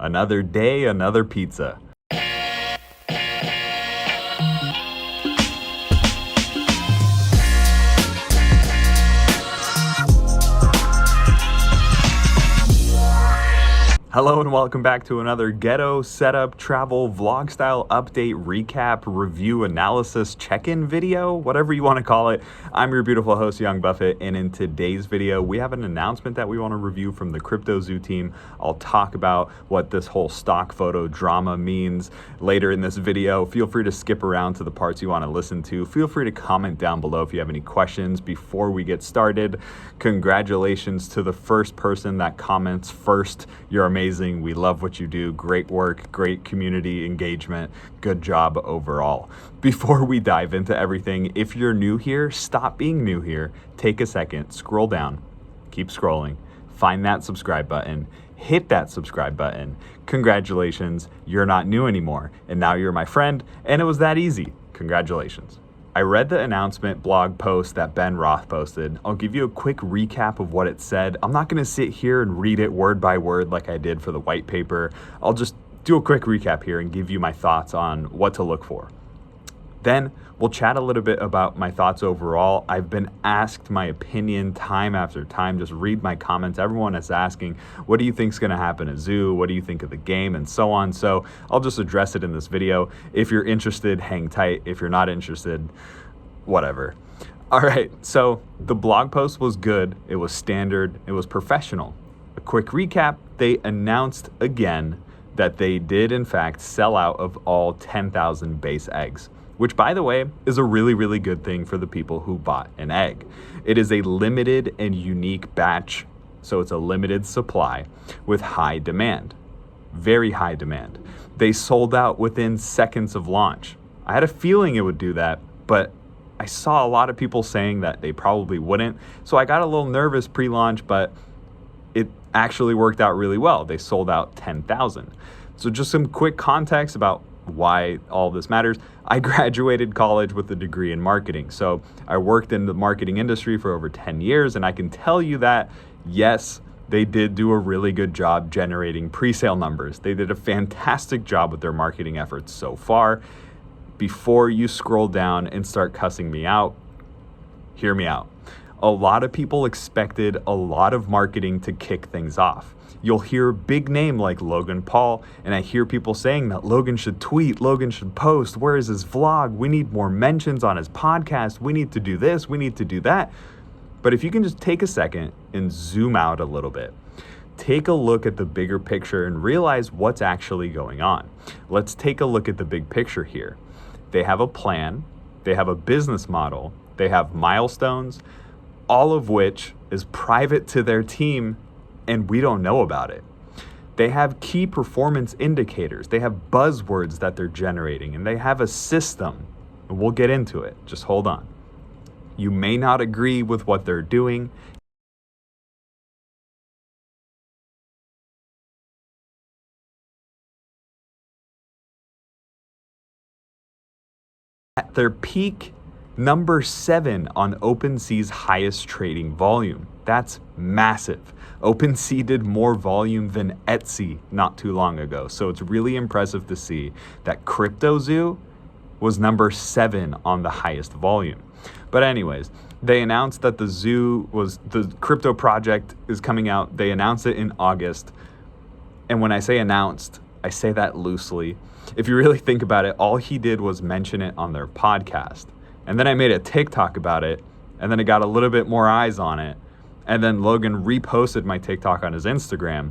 Another day, another pizza. Hello and welcome back to another ghetto setup, travel, vlog style update, recap, review, analysis, check-in video, whatever you want to call it. I'm your beautiful host, Young Buffett, and in today's video, we have an announcement that we want to review from the CryptoZoo team. I'll talk about what this whole stock photo drama means later in this video. Feel free to skip around to the parts you want to listen to. Feel free to comment down below if you have any questions before we get started. Congratulations to the first person that comments first. You're amazing. We love what you do. Great work, great community engagement. Good job overall. Before we dive into everything, if you're new here, stop being new here. Take a second, scroll down, keep scrolling, find that subscribe button, hit that subscribe button. Congratulations, you're not new anymore. And now you're my friend, and it was that easy. Congratulations. I read the announcement blog post that Ben Roth posted. I'll give you a quick recap of what it said. I'm not going to sit here and read it word by word like I did for the white paper. I'll just do a quick recap here and give you my thoughts on what to look for. Then we'll chat a little bit about my thoughts overall. I've been asked my opinion time after time. Just read my comments. Everyone is asking, what do you think is going to happen at Zoo? What do you think of the game? And so on. So I'll just address it in this video. If you're interested, hang tight. If you're not interested, whatever. All right. So the blog post was good. It was standard. It was professional. A quick recap. They announced again that they did in fact sell out of all 10,000 base eggs, which, by the way, is a really, really good thing for the people who bought an egg. It is a limited and unique batch, so it's a limited supply with high demand, very high demand. They sold out within seconds of launch. I had a feeling it would do that, but I saw a lot of people saying that they probably wouldn't, so I got a little nervous pre-launch, but it actually worked out really well. They sold out 10,000. So just some quick context about why all this matters. I graduated college with a degree in marketing. So I worked in the marketing industry for over 10 years, and I can tell you that, yes, they did do a really good job generating pre-sale numbers. They did a fantastic job with their marketing efforts so far. Before you scroll down and start cussing me out, hear me out. A lot of people expected a lot of marketing to kick things off. You'll hear a big name like Logan Paul, and I hear people saying that Logan should tweet, Logan should post, where is his vlog? We need more mentions on his podcast. We need to do this, we need to do that. But if you can just take a second and zoom out a little bit, take a look at the bigger picture and realize what's actually going on. Let's take a look at the big picture here. They have a plan, they have a business model, they have milestones, all of which is private to their team, and we don't know about it. They have key performance indicators. They have buzzwords that they're generating, and they have a system. And we'll get into it. Just hold on. You may not agree with what they're doing. At their peak, number 7 on OpenSea's highest trading volume. That's massive. OpenSea did more volume than Etsy not too long ago. So it's really impressive to see that CryptoZoo was number 7 on the highest volume. But anyways, they announced that the crypto project is coming out. They announced it in August. And when I say announced, I say that loosely. If you really think about it, all he did was mention it on their podcast. And then I made a TikTok about it, and then it got a little bit more eyes on it. And then Logan reposted my TikTok on his Instagram,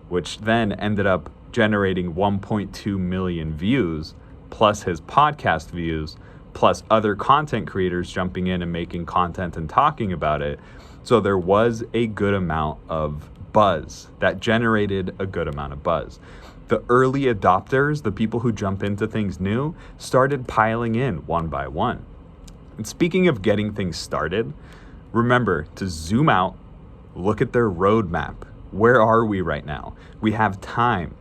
which then ended up generating 1.2 million views, plus his podcast views, plus other content creators jumping in and making content and talking about it. So there was a good amount of buzz that generated a good amount of buzz. The early adopters, the people who jump into things new, started piling in one by one. And speaking of getting things started, remember to zoom out, look at their roadmap. Where are we right now? We have time.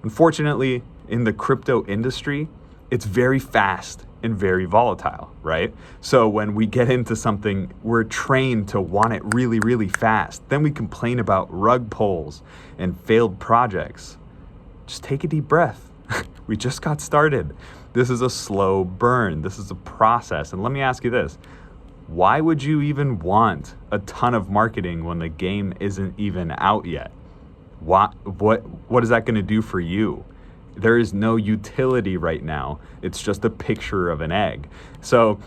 Unfortunately, in the crypto industry, it's very fast and very volatile, right? So when we get into something, we're trained to want it really, really fast. Then we complain about rug pulls and failed projects. just take a deep breath. We just got started. This is a slow burn. This is a process. And let me ask you this. Why would you even want a ton of marketing when the game isn't even out yet? What is that going to do for you? There is no utility right now. It's just a picture of an egg. So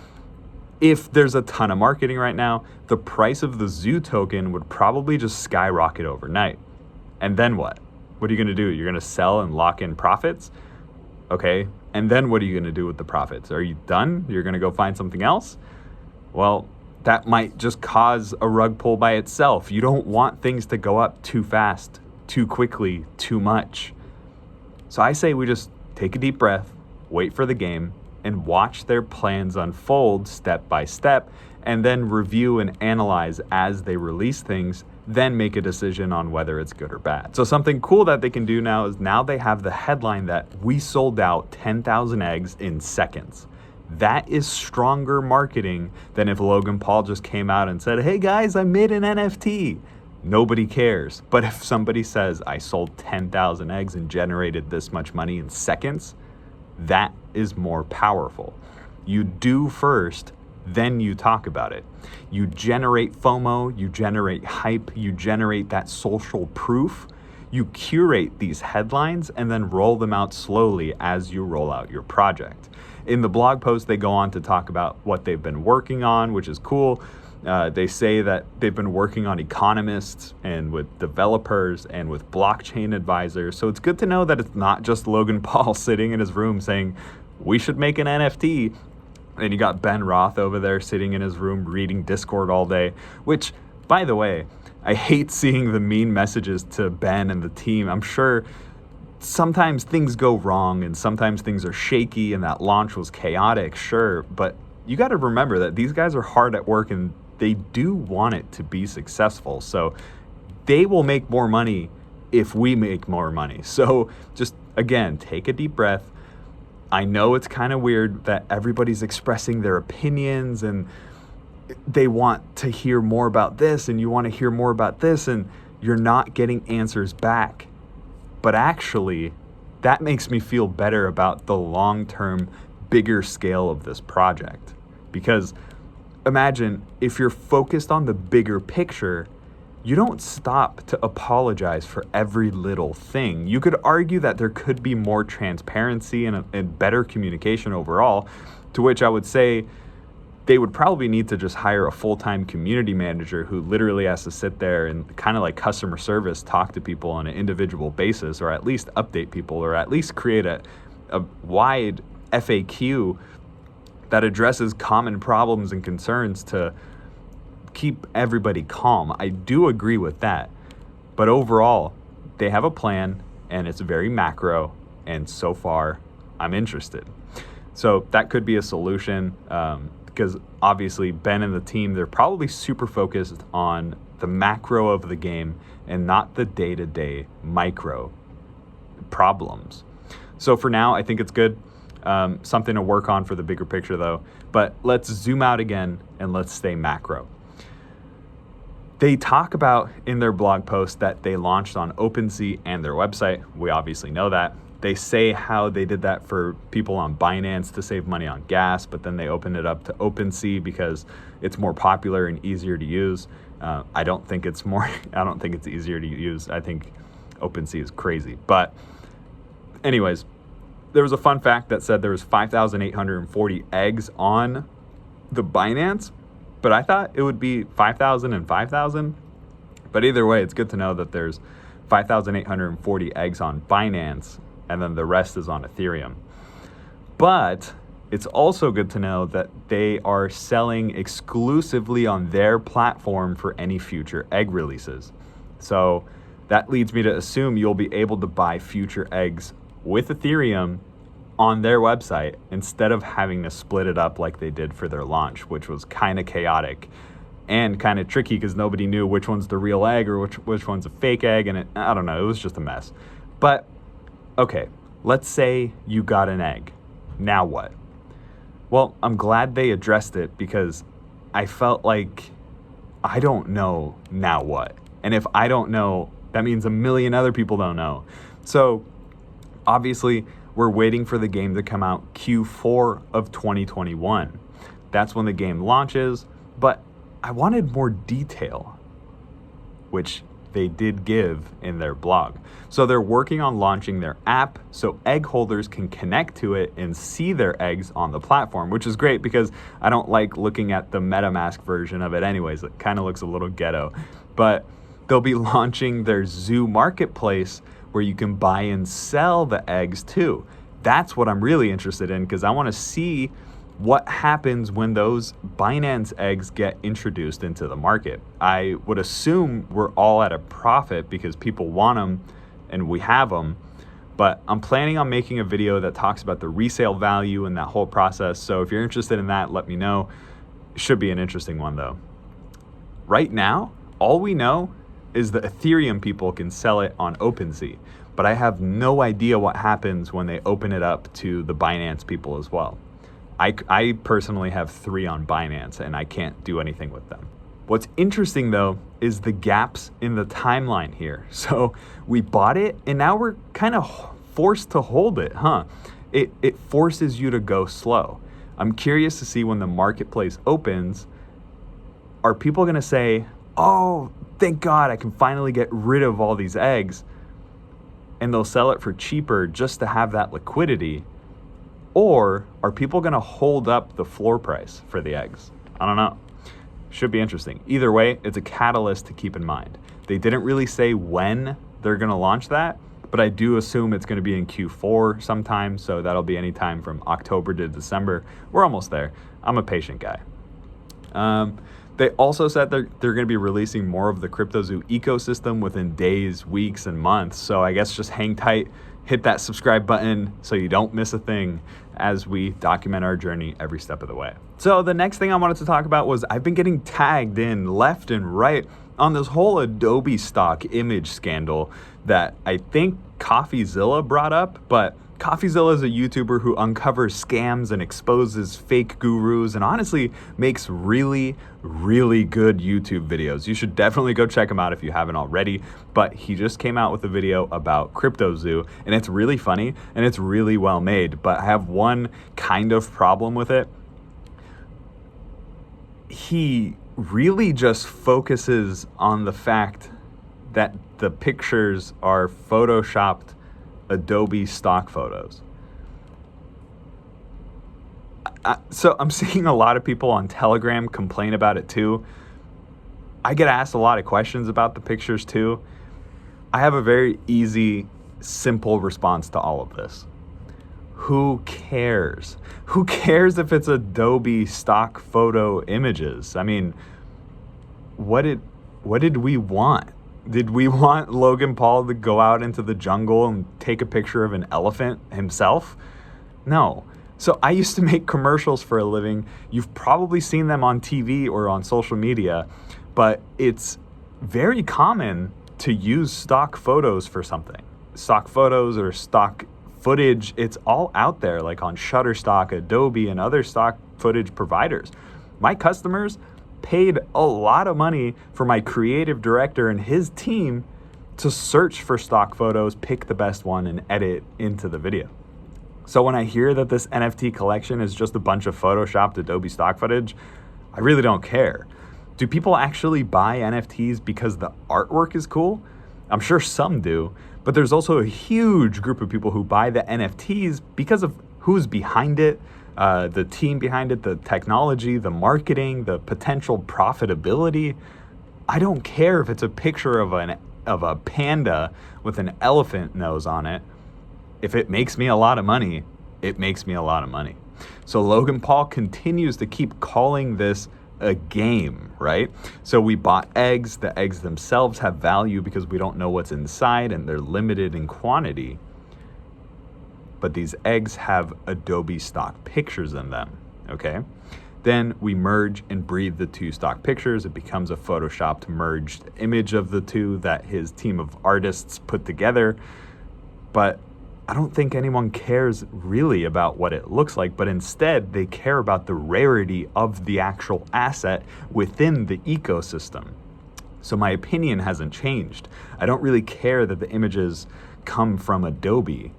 if there's a ton of marketing right now, the price of the Zoo token would probably just skyrocket overnight. And then what? What are you going to do? You're going to sell and lock in profits? Okay. And then what are you going to do with the profits? Are you done? You're going to go find something else? Well, that might just cause a rug pull by itself. You don't want things to go up too fast, too quickly, too much. So I say we just take a deep breath, wait for the game, and watch their plans unfold step by step, and then review and analyze as they release things, then make a decision on whether it's good or bad. So something cool that they can do now is now they have the headline that we sold out 10,000 eggs in seconds. That is stronger marketing than if Logan Paul just came out and said, hey guys, I made an NFT. Nobody cares. But if somebody says, I sold 10,000 eggs and generated this much money in seconds, that is more powerful. You do first, then you talk about it. You generate FOMO, you generate hype, you generate that social proof. You curate these headlines and then roll them out slowly as you roll out your project. In the blog post, they go on to talk about what they've been working on, which is cool. They say that they've been working on economists and with developers and with blockchain advisors. So it's good to know that it's not just Logan Paul sitting in his room saying, we should make an NFT. And you got Ben Roth over there sitting in his room reading Discord all day, which, by the way, I hate seeing the mean messages to Ben and the team. I'm sure sometimes things go wrong and sometimes things are shaky and that launch was chaotic, sure. But you got to remember that these guys are hard at work and they do want it to be successful. So they will make more money if we make more money. So just, again, take a deep breath. I know it's kind of weird that everybody's expressing their opinions and they want to hear more about this and you want to hear more about this and you're not getting answers back. But actually, that makes me feel better about the long-term, bigger scale of this project. Because imagine if you're focused on the bigger picture, you don't stop to apologize for every little thing. You could argue that there could be more transparency and better communication overall, to which I would say they would probably need to just hire a full-time community manager who literally has to sit there and kind of like customer service, talk to people on an individual basis, or at least update people, or at least create a wide FAQ that addresses common problems and concerns to keep everybody calm. I do agree with that. But overall, they have a plan and it's very macro. And so far, I'm interested. So that could be a solution because obviously Ben and the team, they're probably super focused on the macro of the game and not the day-to-day micro problems. So for now, I think it's good. Something to work on for the bigger picture though. But let's zoom out again and let's stay macro. They talk about in their blog post that they launched on OpenSea and their website. We obviously know that. They say how they did that for people on Binance to save money on gas, but then they opened it up to OpenSea because it's more popular and easier to use. I don't think it's easier to use. I think OpenSea is crazy. But anyways, there was a fun fact that said there was 5,840 eggs on the Binance, but I thought it would be 5,000 and 5,000. But either way, it's good to know that there's 5,840 eggs on Binance, and then the rest is on Ethereum. But it's also good to know that they are selling exclusively on their platform for any future egg releases. So that leads me to assume you'll be able to buy future eggs with Ethereum on their website instead of having to split it up like they did for their launch, which was kind of chaotic and kind of tricky because nobody knew which one's the real egg or which one's a fake egg, and I don't know, it was just a mess. But okay, let's say you got an egg. Now what? Well, I'm glad they addressed it because I felt like I don't know now what. And if I don't know, that means a million other people don't know. So Obviously, we're waiting for the game to come out Q4 of 2021. That's when the game launches, but I wanted more detail, which they did give in their blog. So they're working on launching their app so egg holders can connect to it and see their eggs on the platform, which is great because I don't like looking at the MetaMask version of it anyways. It kind of looks a little ghetto. But they'll be launching their Zoo marketplace where you can buy and sell the eggs too. That's what I'm really interested in because I want to see what happens when those Binance eggs get introduced into the market. I would assume we're all at a profit because people want them and we have them, but I'm planning on making a video that talks about the resale value and that whole process. So if you're interested in that, let me know. It should be an interesting one though. Right now, all we know is the Ethereum people can sell it on OpenSea, but I have no idea what happens when they open it up to the Binance people as well. I personally have 3 on Binance and I can't do anything with them. What's interesting though is the gaps in the timeline here. So we bought it and now we're kind of forced to hold it, huh? It forces you to go slow. I'm curious to see when the marketplace opens, are people gonna say, oh, thank God I can finally get rid of all these eggs, and they'll sell it for cheaper just to have that liquidity? Or are people gonna hold up the floor price for the eggs? I don't know. Should be interesting. Either way, it's a catalyst to keep in mind. They didn't really say when they're gonna launch that, but I do assume it's gonna be in Q4 sometime, so that'll be anytime from October to December. We're almost there. I'm a patient guy. They also said they're going to be releasing more of the CryptoZoo ecosystem within days, weeks, and months. So I guess just hang tight, hit that subscribe button so you don't miss a thing as we document our journey every step of the way. So the next thing I wanted to talk about was I've been getting tagged in left and right on this whole Adobe Stock image scandal that I think CoffeeZilla brought up, but CoffeeZilla is a YouTuber who uncovers scams and exposes fake gurus and honestly makes really, really good YouTube videos. You should definitely go check him out if you haven't already, but he just came out with a video about CryptoZoo and it's really funny and it's really well made, but I have one kind of problem with it. He really just focuses on the fact that the pictures are photoshopped Adobe stock photos. So I'm seeing a lot of people on Telegram complain about it too. I get asked a lot of questions about the pictures too. I have a very easy, simple response to all of this. Who cares? Who cares if it's Adobe stock photo images? I mean, what did we want? Did we want Logan Paul to go out into the jungle and take a picture of an elephant himself? No. So I used to make commercials for a living. You've probably seen them on TV or on social media, but it's very common to use stock photos for something. Stock photos or stock footage, it's all out there, like on Shutterstock, Adobe, and other stock footage providers. My customers paid a lot of money for my creative director and his team to search for stock photos, pick the best one, and edit into the video. So when I hear that this NFT collection is just a bunch of photoshopped Adobe stock footage, I really don't care. Do people actually buy NFTs because the artwork is cool? I'm sure some do, but there's also a huge group of people who buy the NFTs because of who's behind it, the team behind it, the technology, the marketing, the potential profitability. I don't care if it's a picture of a panda with an elephant nose on it. If it makes me a lot of money, it makes me a lot of money. So Logan Paul continues to keep calling this a game, right? So we bought eggs. The eggs themselves have value because we don't know what's inside and they're limited in quantity. But these eggs have Adobe stock pictures in them, okay? Then we merge and breed the two stock pictures. It becomes a photoshopped merged image of the two that his team of artists put together. But I don't think anyone cares really about what it looks like, but instead they care about the rarity of the actual asset within the ecosystem. So my opinion hasn't changed. I don't really care that the images come from Adobe.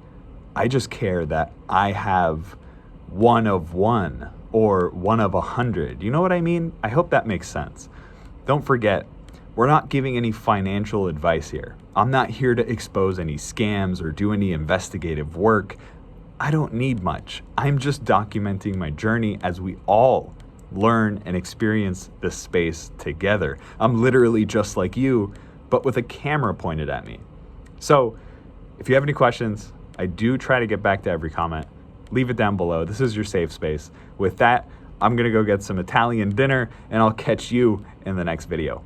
I just care that I have one of one or one of 100. You know what I mean? I hope that makes sense. Don't forget, we're not giving any financial advice here. I'm not here to expose any scams or do any investigative work. I don't need much. I'm just documenting my journey as we all learn and experience this space together. I'm literally just like you, but with a camera pointed at me. So if you have any questions, I do try to get back to every comment. Leave it down below. This is your safe space. With that, I'm gonna go get some Italian dinner and I'll catch you in the next video.